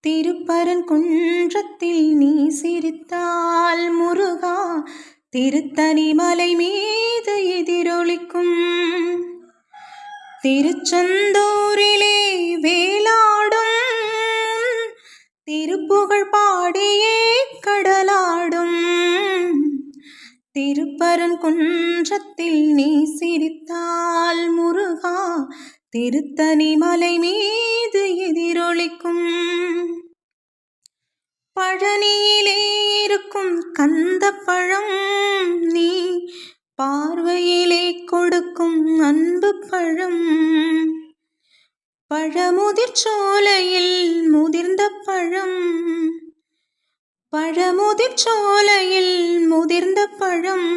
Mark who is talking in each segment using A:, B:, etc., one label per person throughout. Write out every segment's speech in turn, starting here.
A: திருப்பரங்குன்றத்தில் நீ சிரித்தால் முருகா, திருத்தணி மலை மீது எதிரொலிக்கும். திருச்செந்தூரிலே வேலாடும் திருப்புகழ் பாடியே கடலாடும். திருப்பரங்குன்றத்தில் நீ சிரித்தால் முருகா, திருத்தணி மலை மீது எதிரொலிக்கும். பழனியிலே இருக்கும் கந்த பழம் நீ பார்வையிலே கொடுக்கும் அன்பு பழம். பழமுதிர் சோலையில் முதிர்ந்த பழம், பழமுதிர் சோலையில் முதிர்ந்த பழம்.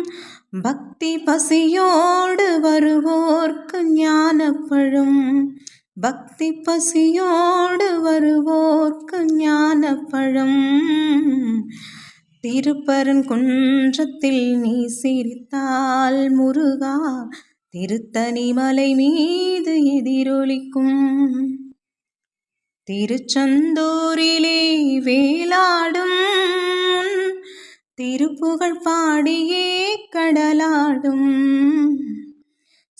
A: பக்தி பசியோடு வருவோர்க்கு ஞானப்பழம், பக்தி பசியோடு வருவோர்க்கு ஞானப்பழம். திருப்பரங்குன்றத்தில் நீ சிரித்தால் முருகா, திருத்தணி மலை மீது எதிரொலிக்கும். திருச்செந்தூரிலே வேலாடும் திருப்புகழ் பாடியே கடலாடும்.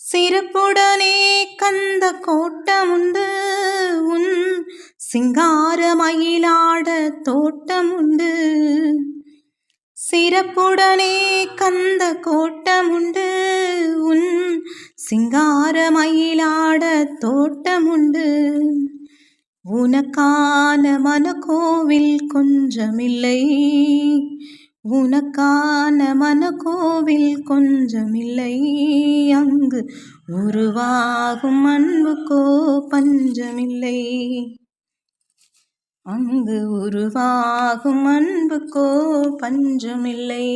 A: சிறப்புடனே கந்த கோட்டமுண்டு, உன் சிங்கார மயிலாட தோட்டமுண்டு. சிறப்புடனே கந்த கோட்டமுண்டு, உன் சிங்கார மயிலாட தோட்டமுண்டு. உனக்கான மனக்கோவில் கொஞ்சமில்லை, உனக்கான மனக்கோவில் கொஞ்சமில்லை. அங்கு உருவாகும் அன்புக்கோ பஞ்சமில்லை, அங்கு உருவாகும் அன்புக்கோ பஞ்சமில்லை.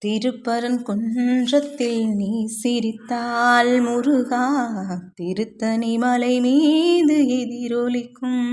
A: திருப்பரங்குன்றத்தில் நீ சிரித்தால் முருகா, திருத்தணி மலை மீது எதிரொலிக்கும்.